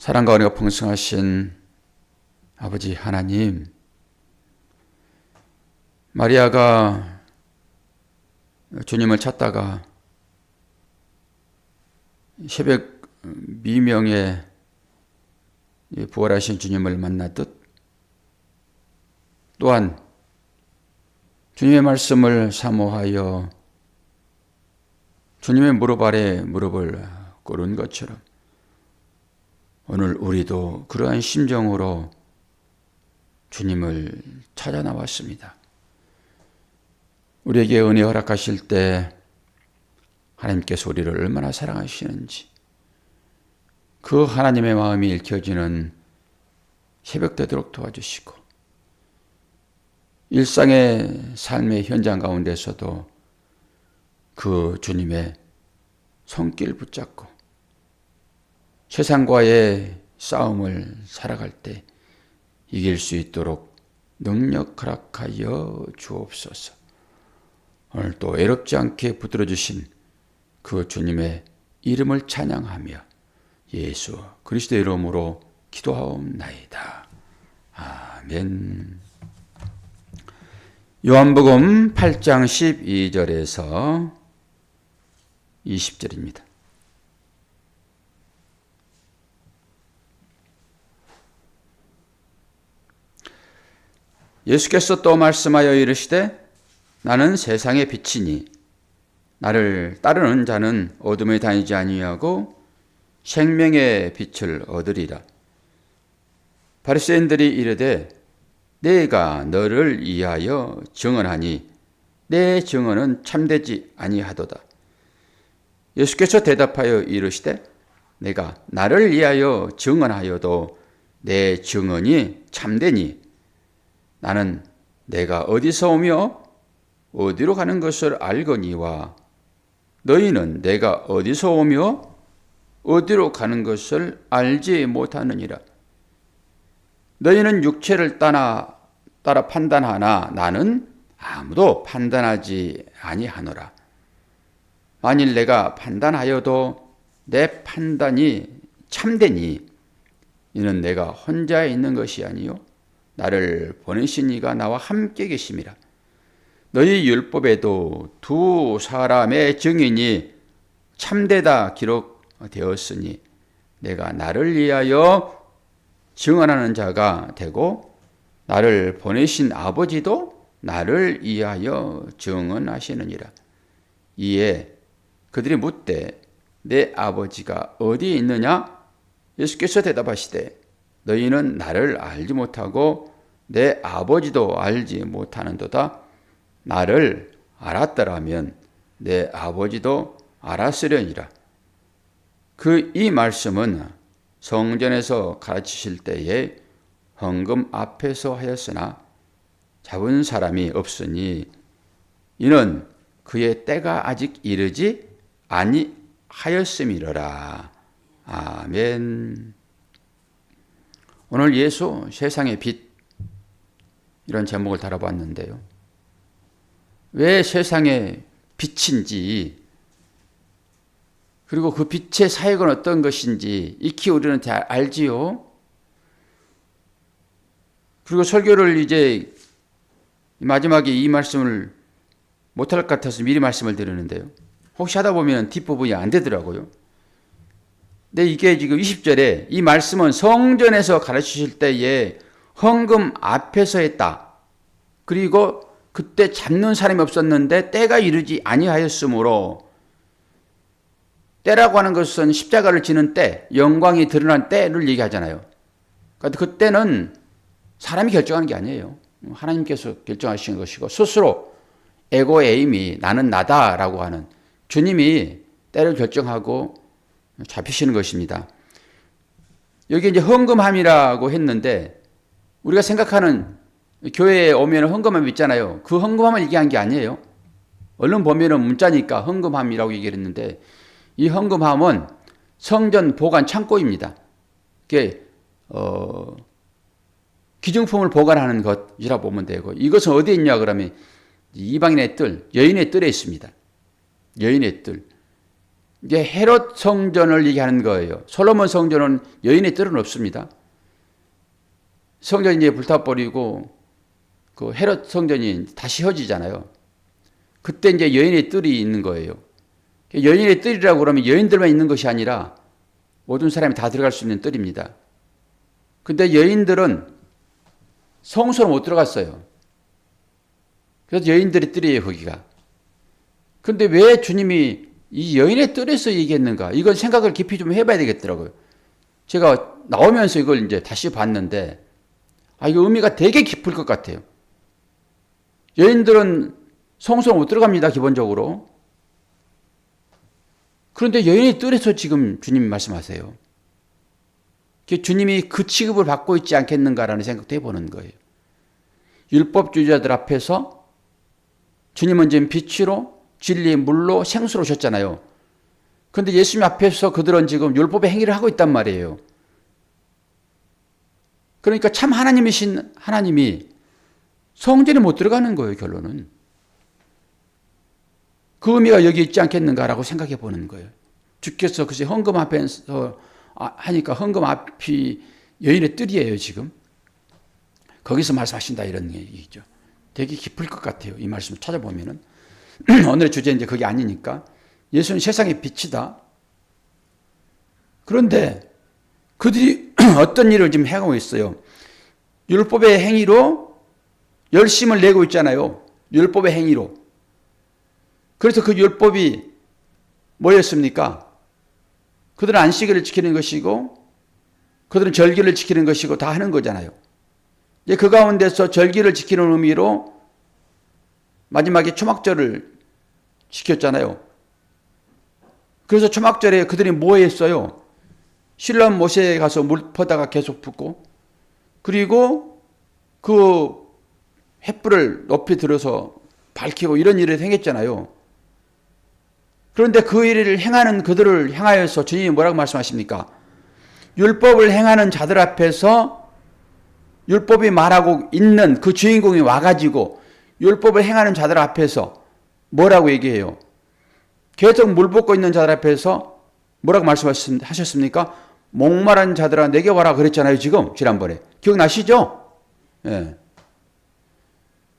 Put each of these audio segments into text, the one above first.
사랑과 은혜가 풍성하신 아버지 하나님, 마리아가 주님을 찾다가 새벽 미명에 부활하신 주님을 만나듯 또한 주님의 말씀을 사모하여 주님의 무릎 아래 무릎을 꿇은 것처럼 오늘 우리도 그러한 심정으로 주님을 찾아 나왔습니다. 우리에게 은혜 허락하실 때 하나님께서 우리를 얼마나 사랑하시는지 그 하나님의 마음이 읽혀지는 새벽 되도록 도와주시고 일상의 삶의 현장 가운데서도 그 주님의 손길 붙잡고 세상과의 싸움을 살아갈 때 이길 수 있도록 능력 허락하여 주옵소서. 오늘 또 애롭지 않게 붙들어 주신 그 주님의 이름을 찬양하며 예수 그리스도의 이름으로 기도하옵나이다. 아멘. 요한복음 8장 12절에서 20절입니다. 예수께서 또 말씀하여 이르시되 나는 세상의 빛이니 나를 따르는 자는 어둠에 다니지 아니하고 생명의 빛을 얻으리라. 바리새인들이 이르되 내가 너를 위하여 증언하니 내 증언은 참되지 아니하도다. 예수께서 대답하여 이르시되 내가 나를 위하여 증언하여도 내 증언이 참되니 나는 내가 어디서 오며 어디로 가는 것을 알거니와 너희는 내가 어디서 오며 어디로 가는 것을 알지 못하느니라. 너희는 육체를 따라 판단하나 나는 아무도 판단하지 아니하노라. 만일 내가 판단하여도 내 판단이 참되니 이는 내가 혼자 있는 것이 아니요 나를 보내신 이가 나와 함께 계심이라. 너희 율법에도 두 사람의 증인이 참되다 기록되었으니 내가 나를 위하여 증언하는 자가 되고 나를 보내신 아버지도 나를 위하여 증언하시느니라. 이에 그들이 묻되 내 아버지가 어디에 있느냐? 예수께서 대답하시되 너희는 나를 알지 못하고 내 아버지도 알지 못하는도다. 나를 알았더라면 내 아버지도 알았으려니라. 이 말씀은 성전에서 가르치실 때에 헌금 앞에서 하였으나 잡은 사람이 없으니 이는 그의 때가 아직 이르지 아니하였음이로라. 아멘. 오늘 예수 세상의 빛 이런 제목을 다뤄봤는데요. 왜 세상의 빛인지 그리고 그 빛의 사역은 어떤 것인지 익히 우리는 잘 알지요. 그리고 설교를 이제 마지막에 이 말씀을 못할 것 같아서 미리 말씀을 드리는데요. 혹시 하다 보면 뒷부분이 안 되더라고요. 근데 이게 지금 20절에 이 말씀은 성전에서 가르치실 때에 헌금 앞에서 했다. 그리고 그때 잡는 사람이 없었는데 때가 이르지 아니하였으므로 때라고 하는 것은 십자가를 지는 때, 영광이 드러난 때를 얘기하잖아요. 그런데 그때는 사람이 결정하는 게 아니에요. 하나님께서 결정하신 것이고 스스로 에고에임이 나는 나다라고 하는 주님이 때를 결정하고 잡히시는 것입니다. 여기 이제 헌금함이라고 했는데 우리가 생각하는 교회에 오면 헌금함 있잖아요. 그 헌금함을 얘기한 게 아니에요. 얼른 보면은 문자니까 헌금함이라고 얘기를 했는데 이 헌금함은 성전 보관 창고입니다. 이게 기증품을 보관하는 것이라 보면 되고 이것은 어디에 있냐 그러면 이방인의 뜰, 여인의 뜰에 있습니다. 여인의 뜰. 이제 헤롯 성전을 얘기하는 거예요. 솔로몬 성전은 여인의 뜰은 없습니다. 성전이 이제 불타버리고 그 헤롯 성전이 다시 혀지잖아요. 그때 이제 여인의 뜰이 있는 거예요. 여인의 뜰이라고 그러면 여인들만 있는 것이 아니라 모든 사람이 다 들어갈 수 있는 뜰입니다. 근데 여인들은 성소로 못 들어갔어요. 그래서 여인들의 뜰이에요, 거기가. 근데 왜 주님이 이 여인의 뜰에서 얘기했는가? 이건 생각을 깊이 좀 해봐야 되겠더라고요. 제가 나오면서 이걸 이제 다시 봤는데, 이거 의미가 되게 깊을 것 같아요. 여인들은 성소로 못 들어갑니다, 기본적으로. 그런데 여인의 뜰에서 지금 주님이 말씀하세요. 주님이 그 취급을 받고 있지 않겠는가라는 생각도 해보는 거예요. 율법주의자들 앞에서 주님은 지금 빛으로 진리의 물로 생수로 오셨잖아요. 그런데 예수님 앞에서 그들은 지금 율법의 행위를 하고 있단 말이에요. 그러니까 참 하나님이신 하나님이 성전에 못 들어가는 거예요, 결론은. 그 의미가 여기 있지 않겠는가라고 생각해 보는 거예요. 주께서 글쎄 헌금 앞에서 하니까 헌금 앞이 여인의 뜰이에요, 지금. 거기서 말씀하신다 이런 얘기죠. 되게 깊을 것 같아요, 이 말씀을 찾아보면은. 오늘의 주제는 이제 그게 아니니까. 예수는 세상의 빛이다. 그런데 그들이 어떤 일을 지금 행하고 있어요. 율법의 행위로 열심을 내고 있잖아요. 율법의 행위로. 그래서 그 율법이 뭐였습니까? 그들은 안식일을 지키는 것이고 그들은 절기를 지키는 것이고 다 하는 거잖아요. 이제 그 가운데서 절기를 지키는 의미로 마지막에 초막절을 지켰잖아요. 그래서 초막절에 그들이 뭐 했어요? 신랑 모세에 가서 물 퍼다가 계속 붓고 그리고 그 횃불을 높이 들어서 밝히고 이런 일을 행했잖아요. 그런데 그 일을 행하는 그들을 향하여서 주님이 뭐라고 말씀하십니까? 율법을 행하는 자들 앞에서 율법이 말하고 있는 그 주인공이 와가지고 율법을 행하는 자들 앞에서 뭐라고 얘기해요? 계속 물 붓고 있는 자들 앞에서 뭐라고 말씀하셨습니까? 목마른 자들아 내게 와라 그랬잖아요, 지금 지난번에. 기억나시죠? 예.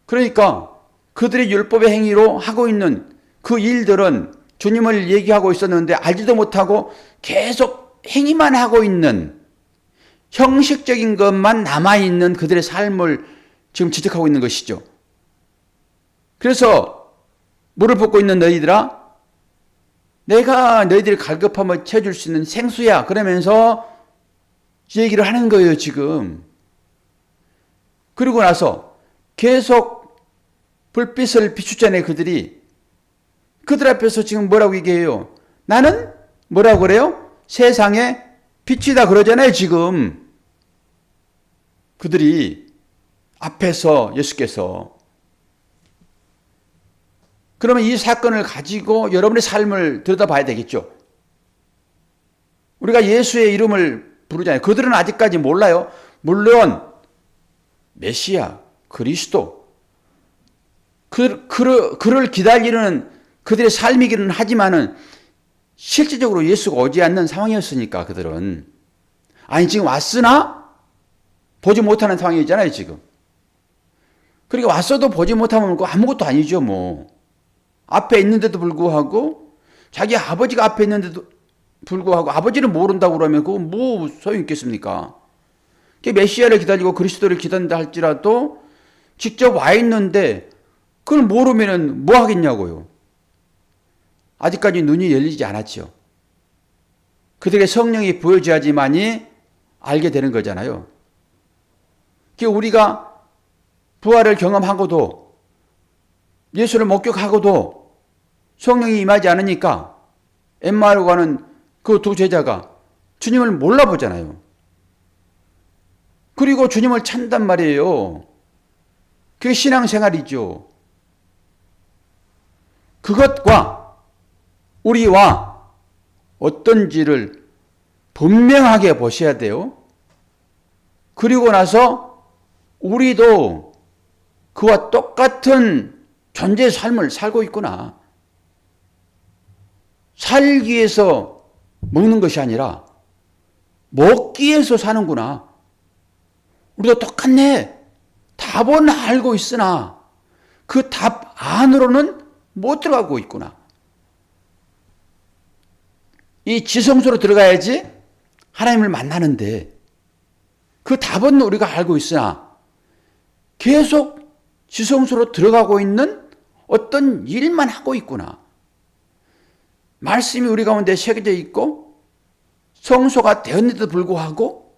그러니까 그들이 율법의 행위로 하고 있는 그 일들은 주님을 얘기하고 있었는데 알지도 못하고 계속 행위만 하고 있는 형식적인 것만 남아있는 그들의 삶을 지금 지적하고 있는 것이죠. 그래서 물을 붓고 있는 너희들아 내가 너희들이 갈급함을 채워줄 수 있는 생수야 그러면서 얘기를 하는 거예요, 지금. 그리고 나서 계속 불빛을 비추잖아요, 그들이. 그들 앞에서 지금 뭐라고 얘기해요? 나는 뭐라고 그래요? 세상의 빛이다 그러잖아요, 지금. 그들이 앞에서 예수께서. 그러면 이 사건을 가지고 여러분의 삶을 들여다봐야 되겠죠. 우리가 예수의 이름을 부르잖아요. 그들은 아직까지 몰라요. 물론 메시아, 그리스도, 그를 기다리는 그들의 삶이기는 하지만은 실질적으로 예수가 오지 않는 상황이었으니까 그들은. 아니 지금 왔으나 보지 못하는 상황이잖아요, 지금. 그러니까 왔어도 보지 못하면 아무것도 아니죠, 뭐. 앞에 있는데도 불구하고 자기 아버지가 앞에 있는데도 불구하고 아버지를 모른다고 그러면 그거 뭐 소용이 있겠습니까? 메시아를 기다리고 그리스도를 기다린다 할지라도 직접 와 있는데 그걸 모르면 뭐 하겠냐고요. 아직까지 눈이 열리지 않았죠. 그들에게 성령이 보여줘야지만이 알게 되는 거잖아요. 우리가 부활을 경험하고도 예수를 목격하고도 성령이 임하지 않으니까 엠마오로 가는 그 두 제자가 주님을 몰라보잖아요. 그리고 주님을 찾는단 말이에요. 그게 신앙생활이죠. 그것과 우리와 어떤지를 분명하게 보셔야 돼요. 그리고 나서 우리도 그와 똑같은 존재의 삶을 살고 있구나. 살기 위해서 먹는 것이 아니라 먹기 위해서 사는구나. 우리도 똑같네. 답은 알고 있으나 그 답 안으로는 못 들어가고 있구나. 이 지성소로 들어가야지 하나님을 만나는데 그 답은 우리가 알고 있으나 계속 지성소로 들어가고 있는 어떤 일만 하고 있구나. 말씀이 우리 가운데 새겨져 있고 성소가 되었는데도 불구하고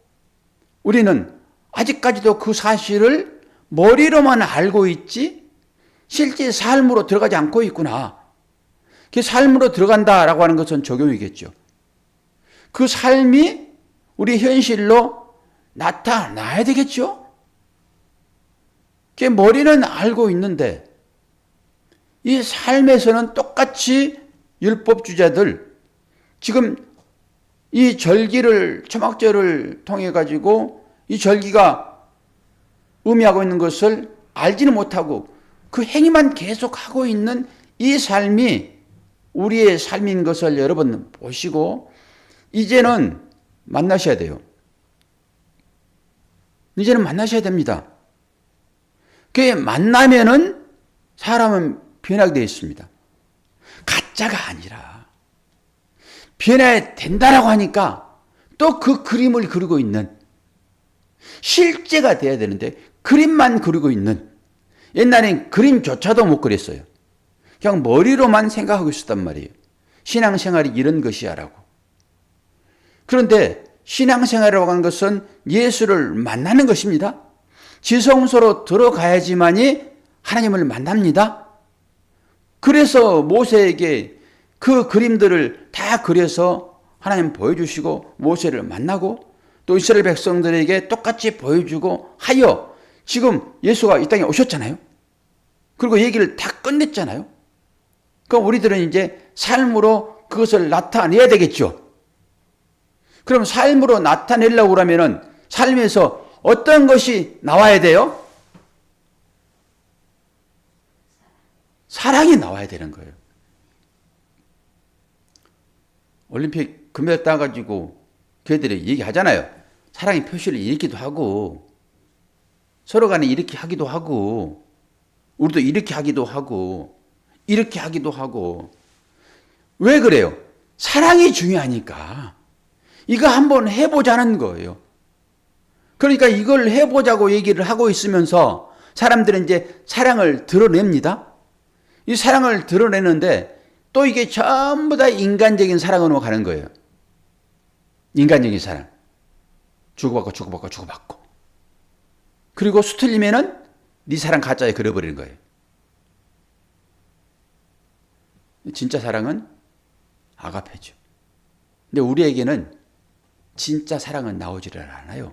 우리는 아직까지도 그 사실을 머리로만 알고 있지 실제 삶으로 들어가지 않고 있구나. 그 삶으로 들어간다라고 하는 것은 적용이겠죠. 그 삶이 우리 현실로 나타나야 되겠죠. 그 머리는 알고 있는데 이 삶에서는 똑같이 율법주자들 지금 이 절기를 초막절을 통해 가지고 이 절기가 의미하고 있는 것을 알지는 못하고 그 행위만 계속하고 있는 이 삶이 우리의 삶인 것을 여러분 보시고 이제는 만나셔야 돼요. 이제는 만나셔야 됩니다. 그게 만나면은 사람은 변하게 되어 있습니다. 가짜가 아니라 변해야 된다라고 하니까 또 그 그림을 그리고 있는 실제가 돼야 되는데 그림만 그리고 있는 옛날엔 그림조차도 못 그렸어요. 그냥 머리로만 생각하고 있었단 말이에요. 신앙생활이 이런 것이야 라고. 그런데 신앙생활이라고 하는 것은 예수를 만나는 것입니다. 지성소로 들어가야지만이 하나님을 만납니다. 그래서 모세에게 그 그림들을 다 그려서 하나님 보여주시고 모세를 만나고 또 이스라엘 백성들에게 똑같이 보여주고 하여 지금 예수가 이 땅에 오셨잖아요. 그리고 얘기를 다 끝냈잖아요. 그럼 우리들은 이제 삶으로 그것을 나타내야 되겠죠. 그럼 삶으로 나타내려고 그러면은 삶에서 어떤 것이 나와야 돼요? 사랑이 나와야 되는 거예요. 올림픽 금메달 따가지고 걔들이 얘기하잖아요. 사랑의 표시를 읽기도 하고 서로 간에 이렇게 하기도 하고 우리도 이렇게 하기도 하고 이렇게 하기도 하고 왜 그래요? 사랑이 중요하니까 이거 한번 해보자는 거예요. 그러니까 이걸 해보자고 얘기를 하고 있으면서 사람들은 이제 사랑을 드러냅니다. 이 사랑을 드러내는데 또 이게 전부 다 인간적인 사랑으로 가는 거예요. 인간적인 사랑. 주고받고 주고받고 주고받고. 그리고 수틀리면은 네 사랑 가짜에 그려버리는 거예요. 진짜 사랑은 아가페죠. 근데 우리에게는 진짜 사랑은 나오지를 않아요.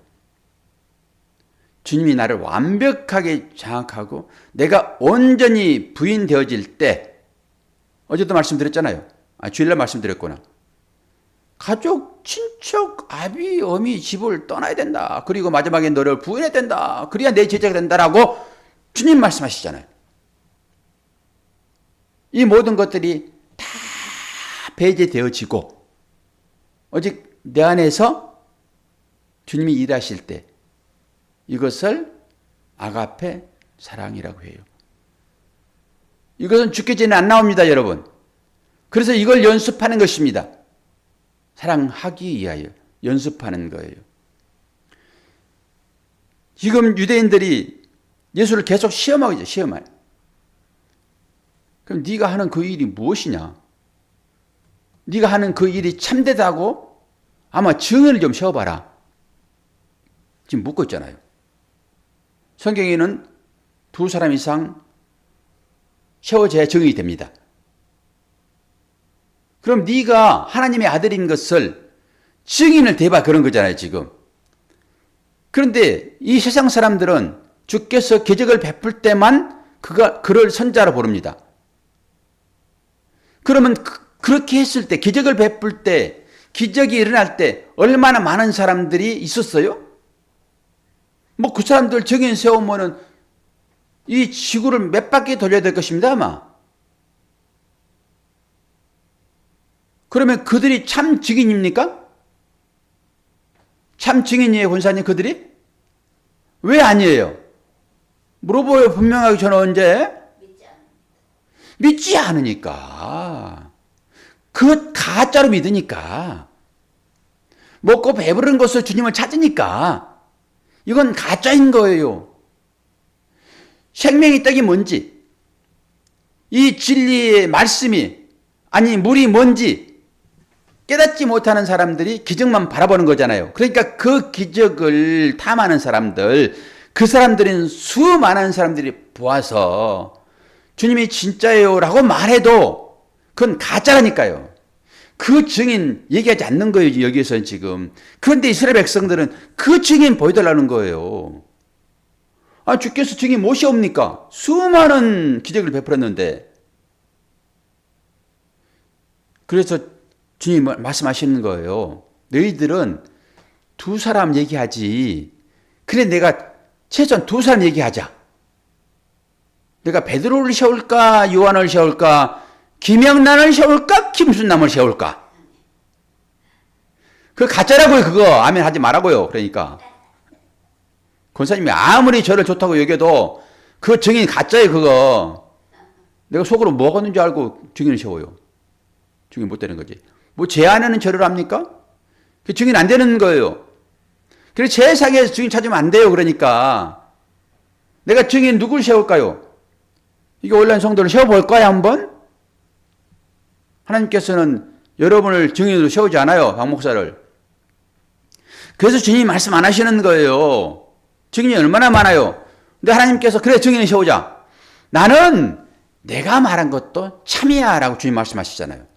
주님이 나를 완벽하게 장악하고 내가 온전히 부인되어질 때 어제도 말씀드렸잖아요. 주일날 말씀드렸구나. 가족, 친척, 아비, 어미, 집을 떠나야 된다. 그리고 마지막에 너를 부인해야 된다. 그래야 내 제자가 된다라고 주님 말씀하시잖아요. 이 모든 것들이 다 배제되어지고 오직 내 안에서 주님이 일하실 때 이것을 아가페 사랑이라고 해요. 이것은 죽기 전에 안 나옵니다, 여러분. 그래서 이걸 연습하는 것입니다. 사랑하기 위하여 연습하는 거예요. 지금 유대인들이 예수를 계속 시험하고 있죠, 시험을. 그럼 네가 하는 그 일이 무엇이냐? 네가 하는 그 일이 참되다고 아마 증언을 좀 세워봐라. 지금 묻고 있잖아요. 성경에는 2사람 이상 세워져야 증인이 됩니다. 그럼 네가 하나님의 아들인 것을 증인을 대봐 그런 거잖아요, 지금. 그런데 이 세상 사람들은 주께서 기적을 베풀 때만 그를 선자로 부릅니다. 그러면 그렇게 했을 때, 기적을 베풀 때, 기적이 일어날 때 얼마나 많은 사람들이 있었어요? 뭐 그 사람들 증인 세우면은 이 지구를 몇 바퀴 돌려야 될 것입니다, 아마. 그러면 그들이 참 증인입니까? 참 증인이에요, 권사님 그들이? 왜 아니에요? 물어보요, 분명하게. 저는 언제? 믿지 않으니까. 그 가짜로 믿으니까. 먹고 배부른 것을 주님을 찾으니까. 이건 가짜인 거예요. 생명의 떡이 뭔지, 이 진리의 말씀이, 아니 물이 뭔지 깨닫지 못하는 사람들이 기적만 바라보는 거잖아요. 그러니까 그 기적을 탐하는 사람들, 그 사람들은 수많은 사람들이 보아서 주님이 진짜예요 라고 말해도 그건 가짜라니까요. 그 증인 얘기하지 않는 거예요, 여기에서는 지금. 그런데 이스라엘 백성들은 그 증인 보여달라는 거예요. 아, 주께서 증인 무엇이옵니까? 수많은 기적을 베풀었는데. 그래서 주님 말씀하시는 거예요. 너희들은 두 사람 얘기하지. 그래, 내가 최소한 두 사람 얘기하자. 내가 베드로를 세울까, 요한을 세울까, 김영란을 세울까, 김순남을 세울까. 그 가짜라고요, 그거. 아멘 하지 말라고요. 그러니까. 권사님이 아무리 저를 좋다고 여겨도 그 증인 가짜예요, 그거. 내가 속으로 뭐가 있는 줄 알고 증인을 세워요. 증인 못 되는 거지. 뭐 제 안에는 저를 합니까? 그 증인 안 되는 거예요. 그래서 세상에서 증인 찾으면 안 돼요. 그러니까. 내가 증인 누굴 세울까요? 이게 온라인 성도를 세워볼까요, 한번? 하나님께서는 여러분을 증인으로 세우지 않아요, 박 목사를. 그래서 주님이 말씀 안 하시는 거예요. 증인이 얼마나 많아요. 근데 하나님께서 그래, 증인을 세우자. 나는 내가 말한 것도 참이야 라고 주님 말씀하시잖아요.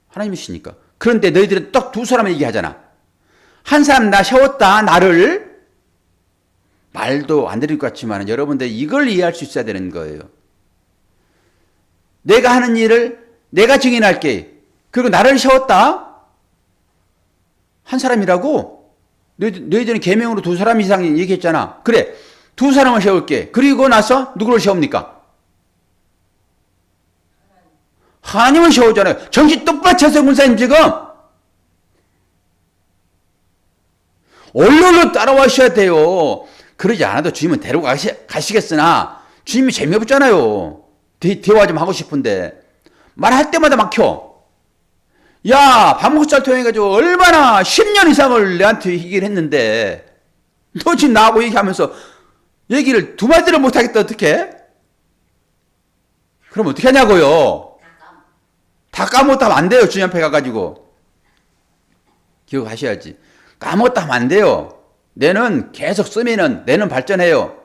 하나님이시니까. 그런데 너희들은 딱 두 사람 얘기하잖아. 한 사람 나 세웠다, 나를. 말도 안 들릴 것 같지만 여러분들 이걸 이해할 수 있어야 되는 거예요. 내가 하는 일을 내가 증인할게. 그리고 나를 세웠다. 한 사람이라고? 너희들은 계명으로 두 사람 이상 얘기했잖아. 그래, 두 사람을 세울게. 그리고 나서 누구를 세웁니까? 하나님을 세우잖아요. 정신 똑바로 차세요, 문사님 지금. 얼른 따라와셔야 돼요. 그러지 않아도 주님은 데려가시겠으나 주님이 재미없잖아요. 대화 좀 하고 싶은데 말할 때마다 막혀. 야, 박 목사를 통해가지고 얼마나 10년 이상을 내한테 얘기를 했는데 너 지금 나하고 얘기하면서 얘기를 두 마디를 못하겠다 어떡해? 그럼 어떻게 하냐고요. 다 까먹었다 하면 안 돼요. 주님 앞에 가가지고. 기억하셔야지. 까먹었다 하면 안 돼요. 뇌는 계속 쓰면은 뇌는 발전해요.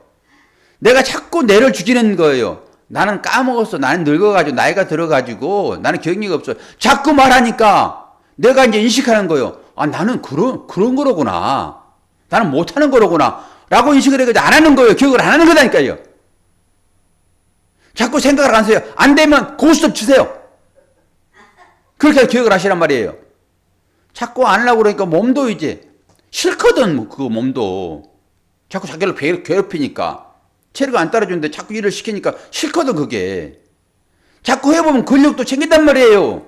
내가 자꾸 뇌를 죽이는 거예요. 나는 까먹었어. 나는 늙어가지고 나이가 들어가지고 나는 기억력이 없어. 자꾸 말하니까 내가 이제 인식하는 거예요. 아, 나는 그런 거로구나. 나는 못하는 거로구나. 라고 인식을 해가지고 안 하는 거예요. 기억을 안 하는 거다니까요. 자꾸 생각을 안 해요. 안 되면 고스톱 치세요. 그렇게 해서 기억을 하시란 말이에요. 자꾸 안 하려고 그러니까 몸도 이제 싫거든, 그 몸도. 자꾸 자기를 괴롭히니까. 체력을 안 따라주는데 자꾸 일을 시키니까 싫거든, 그게. 자꾸 해보면 근력도 챙긴단 말이에요.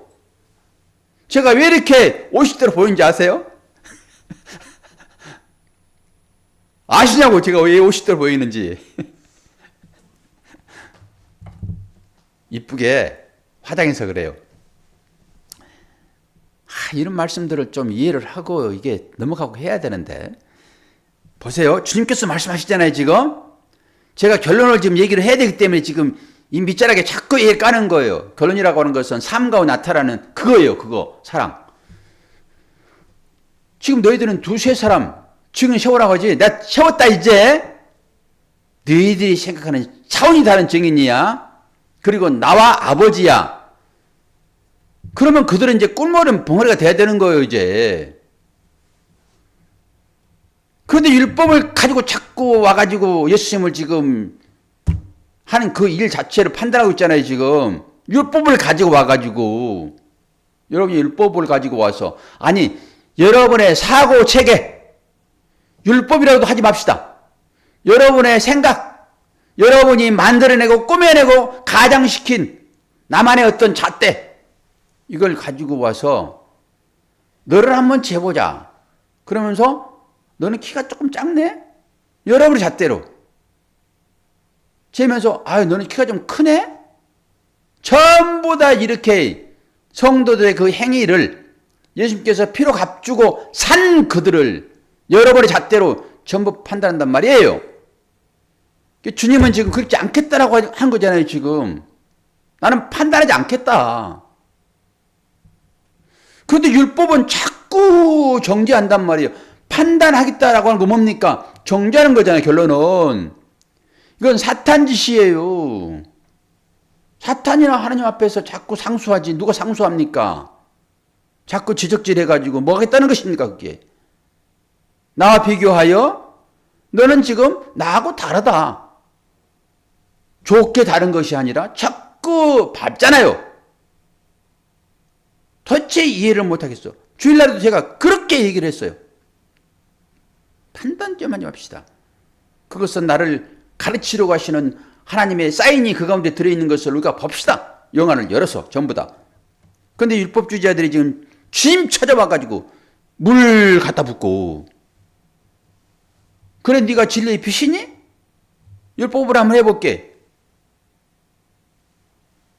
제가 왜 이렇게 50대로 보이는지 아세요? 아시냐고, 제가 왜 50대로 보이는지. 이쁘게 화장해서 그래요. 이런 말씀들을 좀 이해를 하고 이게 넘어가고 해야 되는데. 보세요. 주님께서 말씀하시잖아요, 지금. 제가 결론을 지금 얘기를 해야 되기 때문에 지금 이 밑자락에 자꾸 얘기를 까는 거예요. 결론이라고 하는 것은 삶 가운데 나타나는 그거예요, 그거. 사랑. 지금 너희들은 두세 사람 증인 세우라고 하지. 내가 세웠다 이제. 너희들이 생각하는 차원이 다른 증인이야. 그리고 나와 아버지야. 그러면 그들은 이제 꿀모른 벙어리가 돼야 되는 거예요, 이제. 그런데 율법을 가지고 자꾸 와가지고 예수님을 지금 하는 그 일 자체를 판단하고 있잖아요, 지금. 율법을 가지고 와가지고. 여러분이 율법을 가지고 와서. 아니, 여러분의 사고 체계. 율법이라고도 하지 맙시다. 여러분의 생각. 여러분이 만들어내고 꾸며내고 가장시킨 나만의 어떤 잣대. 이걸 가지고 와서 너를 한번 재보자. 그러면서 너는 키가 조금 작네? 여러분의 잣대로. 재면서 너는 키가 좀 크네? 전부 다 이렇게 성도들의 그 행위를 예수님께서 피로 값주고 산 그들을 여러분의 잣대로 전부 판단한단 말이에요. 주님은 지금 그렇지 않겠다라고 한 거잖아요, 지금. 나는 판단하지 않겠다. 그런데 율법은 자꾸 정죄한단 말이에요. 판단하겠다라고 하는 거 뭡니까? 정죄하는 거잖아요, 결론은. 이건 사탄 짓이에요. 사탄이나 하나님 앞에서 자꾸 상수하지. 누가 상수합니까? 자꾸 지적질해가지고 뭐 하겠다는 것입니까, 그게? 나와 비교하여 너는 지금 나하고 다르다. 좋게 다른 것이 아니라 자꾸 밟잖아요. 도대체 이해를 못하겠어. 주일날에도 제가 그렇게 얘기를 했어요. 판단 좀 하지 맙시다. 그것은 나를 가르치려고 하시는 하나님의 사인이 그 가운데 들어있는 것을 우리가 봅시다. 영안을 열어서 전부 다. 그런데 율법주의자들이 지금 주님 찾아와가지고 물 갖다 붓고 그래 네가 진리의 빛이니? 율법을 한번 해볼게.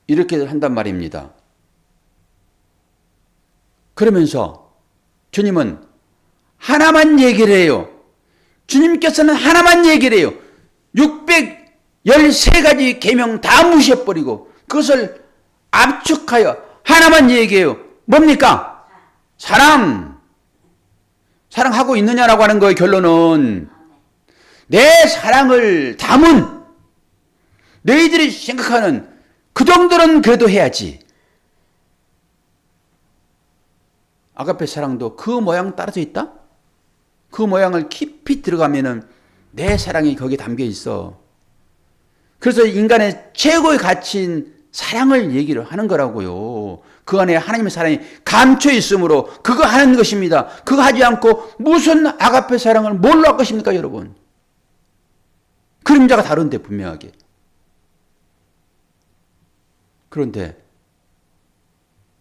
이렇게 한단 말입니다. 그러면서 주님은 하나만 얘기를 해요. 주님께서는 하나만 얘기를 해요. 613가지 계명 다 무시해버리고 그것을 압축하여 하나만 얘기해요. 뭡니까? 사랑. 사랑하고 있느냐라고 하는 거예요. 결론은 내 사랑을 담은 너희들이 생각하는 그 정도는 그래도 해야지. 아가페 사랑도 그 모양 따라서 있다? 그 모양을 깊이 들어가면은 내 사랑이 거기에 담겨 있어. 그래서 인간의 최고의 가치인 사랑을 얘기를 하는 거라고요. 그 안에 하나님의 사랑이 감춰 있으므로 그거 하는 것입니다. 그거 하지 않고 무슨 아가페 사랑을 뭘로 할 것입니까, 여러분? 그림자가 다른데 분명하게. 그런데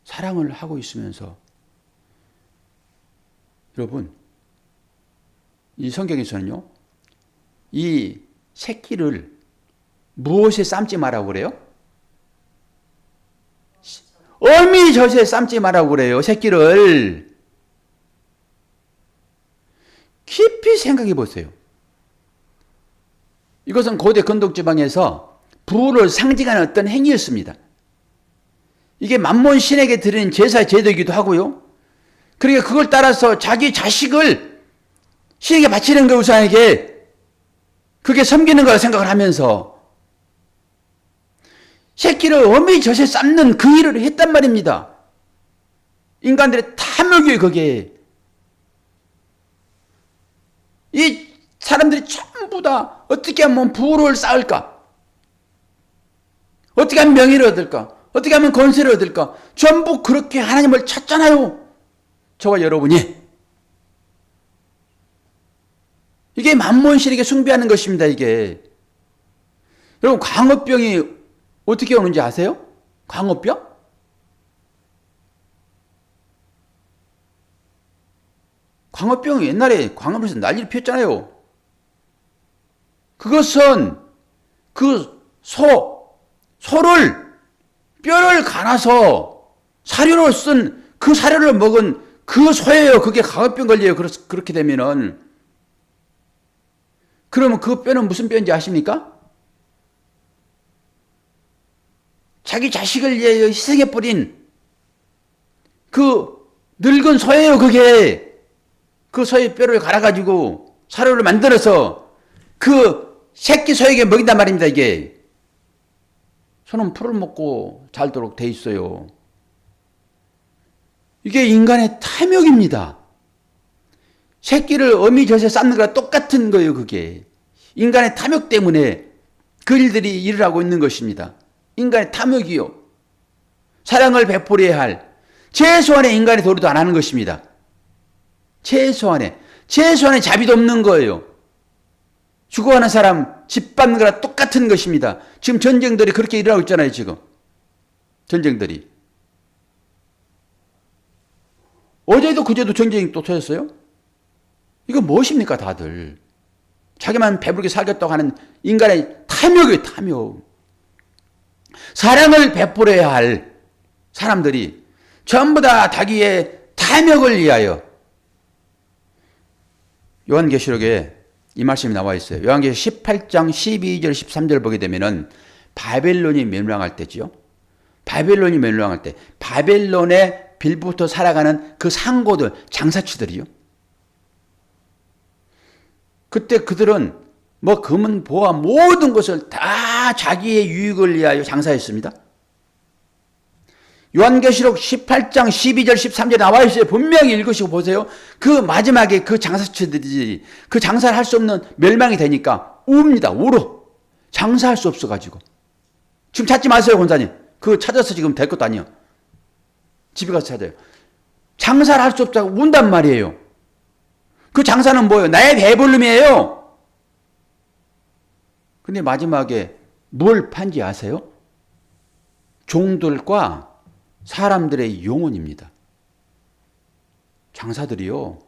사랑을 하고 있으면서 여러분 이 성경에서는요. 이 새끼를 무엇에 삶지 말라고 그래요? 어미젖에 삶지 말라고 그래요. 새끼를. 깊이 생각해 보세요. 이것은 고대 건덕지방에서 부를 상징하는 어떤 행위였습니다. 이게 만몬 신에게 드리는 제사 제도이기도 하고요. 그러니까 그걸 따라서 자기 자식을 신에게 바치는 거 우상에게 그게 섬기는 거라 생각을 하면서 새끼를 어미 젖에 삶는 그 일을 했단 말입니다. 인간들의 탐욕이에요, 그게. 이 사람들이 전부 다 어떻게 하면 부를 쌓을까? 어떻게 하면 명예를 얻을까? 어떻게 하면 권세를 얻을까? 전부 그렇게 하나님을 찾잖아요. 저와 여러분이. 이게 만몬신에게 숭배하는 것입니다, 이게. 여러분, 광우병이 어떻게 오는지 아세요? 광우병? 광우병이 옛날에 광우병에서 난리를 피웠잖아요. 그것은 그 소를 뼈를 갈아서 사료로 쓴 그 사료를 먹은 그 소예요. 그게 광우병 걸려요. 그렇게 되면은. 그러면 그 뼈는 무슨 뼈인지 아십니까? 자기 자식을 위해 희생해버린 그 늙은 소예요, 그게. 그 소의 뼈를 갈아가지고 사료를 만들어서 그 새끼 소에게 먹인단 말입니다, 이게. 소는 풀을 먹고 살도록 돼 있어요. 이게 인간의 탐욕입니다. 새끼를 어미 젖에 삶는 거랑 똑같은 거예요, 그게. 인간의 탐욕 때문에 그 일들이 일을 하고 있는 것입니다. 인간의 탐욕이요. 사랑을 베풀어야 할 최소한의 인간의 도리도 안 하는 것입니다. 최소한의 자비도 없는 거예요. 죽어가는 사람 짓밟는 거랑 똑같은 것입니다. 지금 전쟁들이 그렇게 일어나고 있잖아요, 지금. 전쟁들이. 어제도 그제도 전쟁이 또 터졌어요. 이거 무엇입니까 다들. 자기만 배부르게 살겠다고 하는 인간의 탐욕이에요. 탐욕. 사랑을 베풀어야 할 사람들이 전부 다 자기의 탐욕을 위하여. 요한계시록에 이 말씀이 나와 있어요. 요한계시록 18장 12절 13절 보게 되면은 바벨론이 멸망할 때지요. 바벨론이 멸망할 때 바벨론의 빌부터 살아가는 그 상고들, 장사치들이요. 그때 그들은 뭐 금은 보화 모든 것을 다 자기의 유익을 위하여 장사했습니다. 요한계시록 18장 12절 13절에 나와 있어요. 분명히 읽으시고 보세요. 그 마지막에 그 장사치들이 그 장사를 할 수 없는 멸망이 되니까 웁니다. 울어. 장사할 수 없어가지고. 지금 찾지 마세요, 권사님. 그거 찾아서 지금 될 것도 아니에요. 집에 가서 찾아요. 장사를 할 수 없다고 운단 말이에요. 그 장사는 뭐예요? 나의 배불름이에요. 근데 마지막에 뭘 판지 아세요? 종들과 사람들의 영혼입니다. 장사들이요.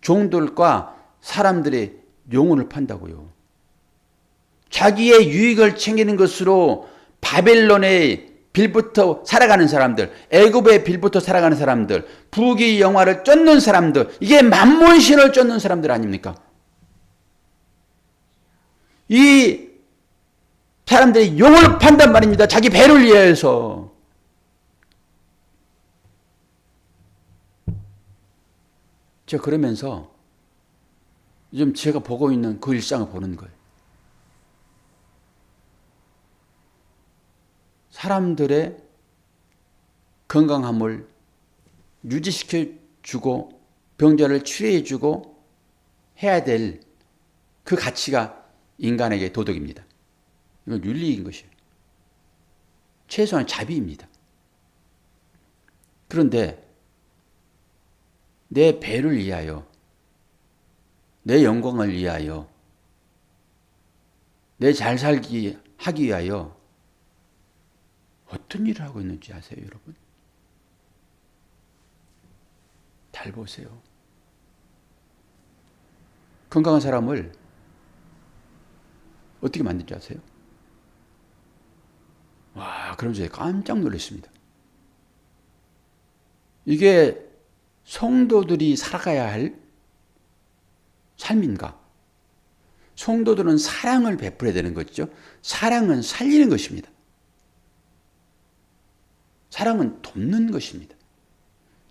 종들과 사람들의 영혼을 판다고요. 자기의 유익을 챙기는 것으로 바벨론의 빌부터 살아가는 사람들, 애굽의 빌부터 살아가는 사람들, 부귀 영화를 쫓는 사람들, 이게 만몬신을 쫓는 사람들 아닙니까? 이 사람들이 영혼을 판단 말입니다. 자기 배를 위해서. 제가 그러면서 요즘 제가 보고 있는 그 일상을 보는 거예요. 사람들의 건강함을 유지시켜주고 병자를 치료해주고 해야 될 그 가치가 인간에게 도덕입니다. 이건 윤리인 것이에요. 최소한 자비입니다. 그런데 내 배를 위하여, 내 영광을 위하여, 내 잘 살기 하기 위하여 어떤 일을 하고 있는지 아세요, 여러분? 잘 보세요. 건강한 사람을 어떻게 만든지 아세요? 와, 그러면서 깜짝 놀랐습니다. 이게 성도들이 살아가야 할 삶인가? 성도들은 사랑을 베풀어야 되는 것이죠. 사랑은 살리는 것입니다. 사랑은 돕는 것입니다.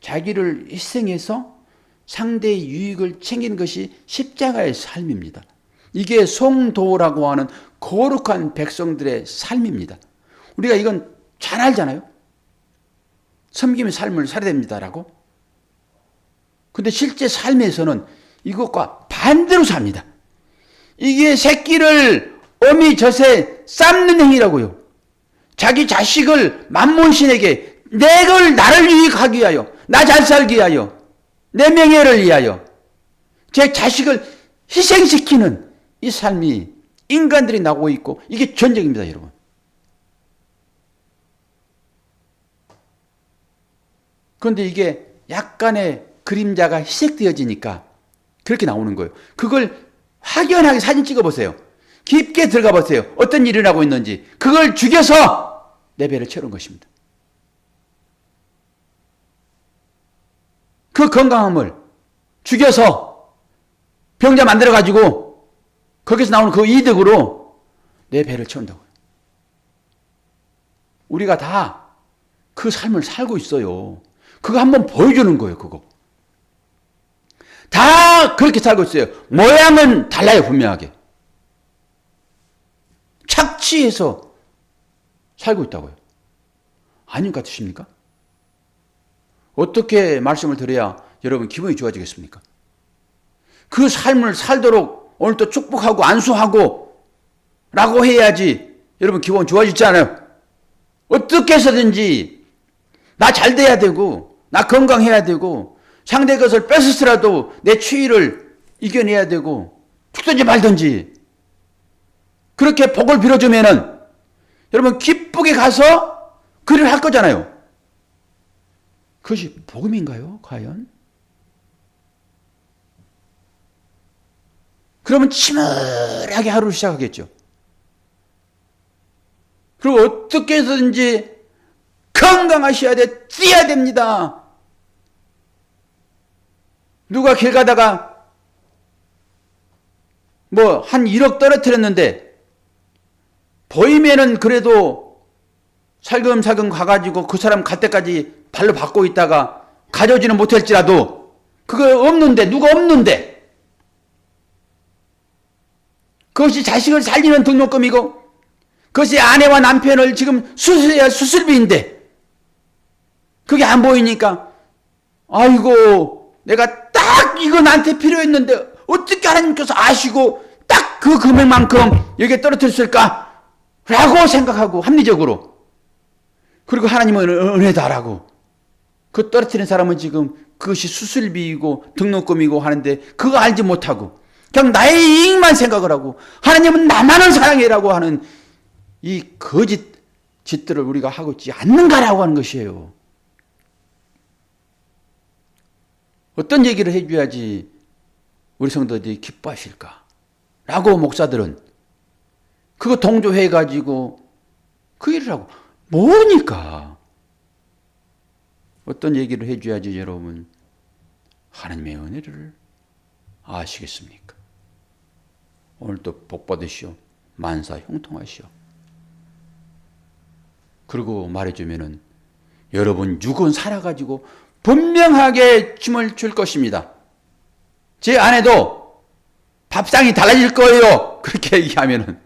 자기를 희생해서 상대의 유익을 챙기는 것이 십자가의 삶입니다. 이게 성도라고 하는 거룩한 백성들의 삶입니다. 우리가 이건 잘 알잖아요. 섬김의 삶을 살아야 됩니다라고. 근데 실제 삶에서는 이것과 반대로 삽니다. 이게 새끼를 어미 젖에 삶는 행위라고요. 자기 자식을 만몬신에게 나를 유익하기 위하여, 나 잘 살기 위하여, 내 명예를 위하여 제 자식을 희생시키는 이 삶이 인간들이 나오고 있고, 이게 전쟁입니다, 여러분. 그런데 이게 약간의 그림자가 희색되어지니까 그렇게 나오는 거예요. 그걸 확연하게 사진 찍어보세요. 깊게 들어가 보세요. 어떤 일이 일어나고 있는지. 그걸 죽여서 내 배를 채우는 것입니다. 그 건강함을 죽여서 병자 만들어가지고 거기서 나오는 그 이득으로 내 배를 채운다고요. 우리가 다 그 삶을 살고 있어요. 그거 한번 보여주는 거예요, 그거. 다 그렇게 살고 있어요. 모양은 달라요, 분명하게. 착취해서 살고 있다고요. 아닌 것 같으십니까? 어떻게 말씀을 드려야 여러분 기분이 좋아지겠습니까? 그 삶을 살도록 오늘 또 축복하고 안수하고 라고 해야지 여러분 기분 좋아지지 않아요? 어떻게 해서든지 나 잘 돼야 되고, 나 건강해야 되고, 상대 것을 뺏었으라도 내 추위를 이겨내야 되고, 죽든지 말든지. 그렇게 복을 빌어주면은 여러분 기쁘게 가서 그 일을 할 거잖아요. 그것이 복음인가요? 과연? 그러면 치밀하게 하루를 시작하겠죠. 그리고 어떻게 해서든지 건강하셔야 돼. 뛰어야 됩니다. 누가 길 가다가 뭐 한 1억 떨어뜨렸는데 보이면은 그래도 살금살금 가가지고 그 사람 갈 때까지 발로 밟고 있다가 가져오지는 못할지라도 그거 없는데, 누가 없는데, 그것이 자식을 살리는 등록금이고 그것이 아내와 남편을 지금 수술해야 할 수술비인데 그게 안 보이니까 아이고 내가 딱 이거 나한테 필요했는데 어떻게 하나님께서 아시고 딱 그 금액만큼 여기에 떨어뜨렸을까? 라고 생각하고 합리적으로. 그리고 하나님은 은혜다라고. 그 떨어뜨린 사람은 지금 그것이 수술비이고 등록금이고 하는데 그거 알지 못하고 그냥 나의 이익만 생각을 하고 하나님은 나만을 사랑해라고 하는 이 거짓 짓들을 우리가 하고 있지 않는가라고 하는 것이에요. 어떤 얘기를 해줘야지 우리 성도들이 기뻐하실까? 라고 목사들은 그거 동조해가지고 그 일을 하고 뭐니까? 어떤 얘기를 해줘야지 여러분 하나님의 은혜를 아시겠습니까? 오늘도 복 받으시오. 만사 형통하시오. 그리고 말해주면은 여러분 육은 살아가지고 분명하게 춤을 출 것입니다. 제 아내도 밥상이 달라질 거예요. 그렇게 얘기하면은.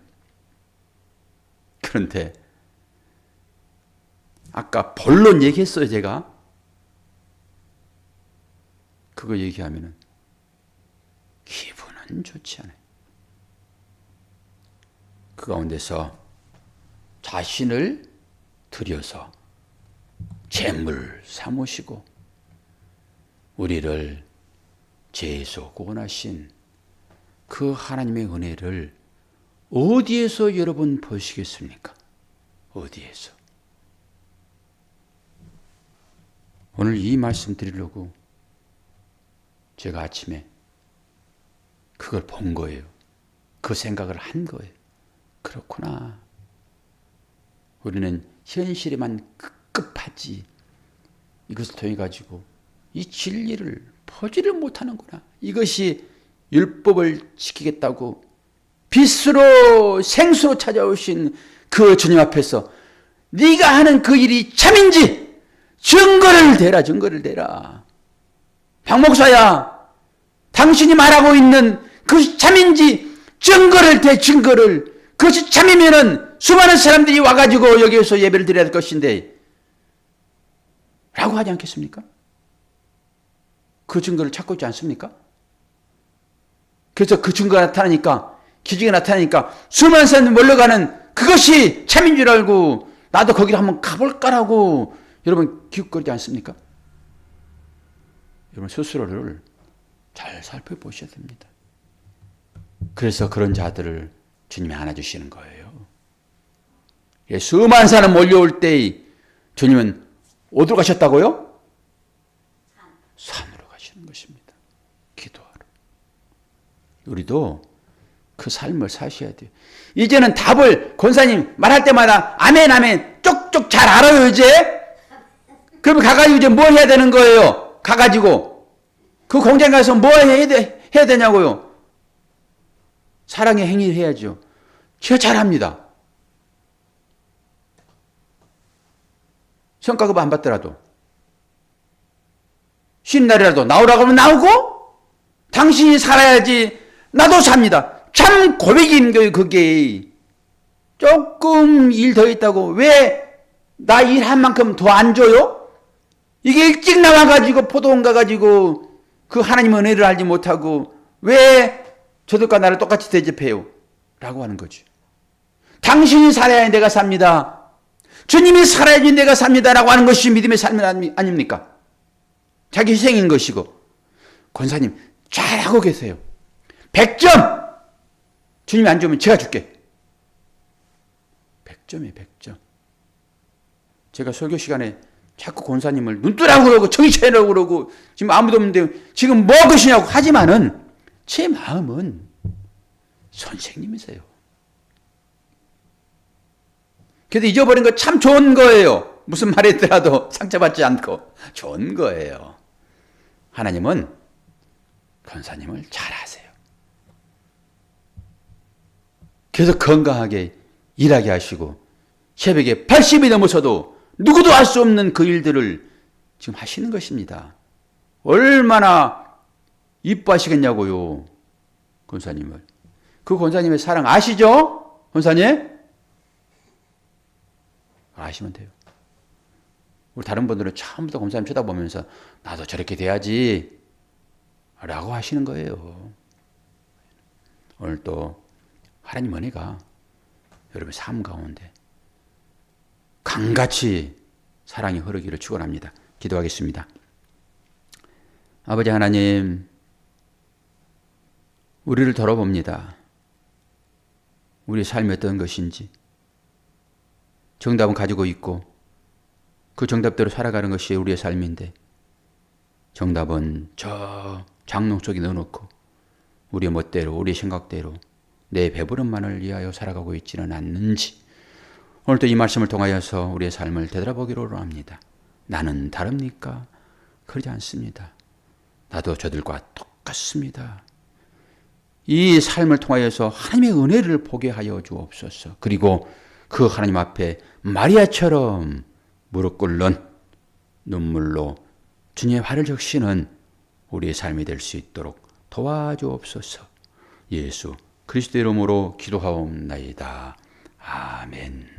그런데 아까 본론 얘기했어요, 제가. 그거 얘기하면은 기분은 좋지 않아요. 그 가운데서 자신을 들여서 재물 삼으시고 우리를 죄에서 구원하신 그 하나님의 은혜를 어디에서 여러분 보시겠습니까? 어디에서? 오늘 이 말씀 드리려고 제가 아침에 그걸 본 거예요. 그 생각을 한 거예요. 그렇구나. 우리는 현실에만 급급하지 이것을 통해 가지고 이 진리를 보지를 못하는구나. 이것이 율법을 지키겠다고 빛으로 생수로 찾아오신 그 주님 앞에서 네가 하는 그 일이 참인지 증거를 대라. 증거를 대라. 박 목사야, 당신이 말하고 있는 그것이 참인지 증거를 대. 증거를. 그것이 참이면은 수많은 사람들이 와가지고 여기에서 예배를 드려야 할 것인데 라고 하지 않겠습니까? 그 증거를 찾고 있지 않습니까? 그래서 그 증거가 나타나니까, 기적이 나타나니까 수많은 사람들이 몰려가는 그것이 참인 줄 알고 나도 거기를 한번 가볼까라고 여러분 기웃거리지 않습니까? 여러분 스스로를 잘 살펴보셔야 됩니다. 그래서 그런 자들을 주님이 안아주시는 거예요. 수많은 사람 몰려올 때 주님은 어디로 가셨다고요? 산으로 가시는 것입니다. 기도하러. 우리도 그 삶을 사셔야 돼요. 이제는 답을 권사님 말할 때마다 아멘 아멘 쪽쪽 잘 알아요 이제. 그러면 가가지고 이제 뭐 해야 되는 거예요? 가가지고 그 공장 가서 뭐 해야 되냐고요? 사랑의 행위를 해야죠. 제가 잘합니다. 성과급 안 받더라도 쉬는 날이라도 나오라고 하면 나오고 당신이 살아야지 나도 삽니다. 참 고백인 거예요. 그게 조금 일 더 있다고 왜 나 일한 만큼 더 안 줘요? 이게 일찍 나와가지고 포도원 가가지고 그 하나님 은혜를 알지 못하고 왜 저들과 나를 똑같이 대접해요? 라고 하는 거죠. 당신이 살아야 내가 삽니다. 주님이 살아야지 내가 삽니다. 라고 하는 것이 믿음의 삶 아닙니까? 자기 희생인 것이고. 권사님 잘하고 계세요. 100점! 주님이 안 주면 제가 줄게. 100점이에요. 100점. 제가 설교 시간에 자꾸 권사님을 눈 뜨라고 그러고 정신 차리라고 그러고 지금 아무도 없는데 지금 뭐 하시냐고 하지만은 제 마음은 선생님이세요. 그래도 잊어버린 거 참 좋은 거예요. 무슨 말이더라도 상처받지 않고 좋은 거예요. 하나님은 권사님을 잘 아세요. 그래서 건강하게 일하게 하시고 새벽에 80이 넘어서도 누구도 알 수 없는 그 일들을 지금 하시는 것입니다. 얼마나 이뻐하시겠냐고요. 권사님을. 그 권사님의 사랑 아시죠? 권사님? 아시면 돼요. 우리 다른 분들은 처음부터 권사님 쳐다보면서 나도 저렇게 돼야지 라고 하시는 거예요. 오늘 또 하나님 은혜가 여러분의 삶 가운데 강같이 사랑이 흐르기를 축원합니다. 기도하겠습니다. 아버지 하나님, 우리를 돌아봅니다. 우리 삶이 어떤 것인지 정답은 가지고 있고 그 정답대로 살아가는 것이 우리의 삶인데 정답은 저 장롱 속에 넣어놓고 우리의 멋대로 우리의 생각대로 내 배부름만을 위하여 살아가고 있지는 않는지 오늘도 이 말씀을 통하여서 우리의 삶을 되돌아보기로 합니다. 나는 다릅니까? 그러지 않습니다. 나도 저들과 똑같습니다. 이 삶을 통하여서 하나님의 은혜를 보게 하여 주옵소서. 그리고 그 하나님 앞에 마리아처럼 무릎 꿇는 눈물로 주님의 화를 적시는 우리의 삶이 될 수 있도록 도와주옵소서. 예수 그리스도 이름으로 기도하옵나이다. 아멘.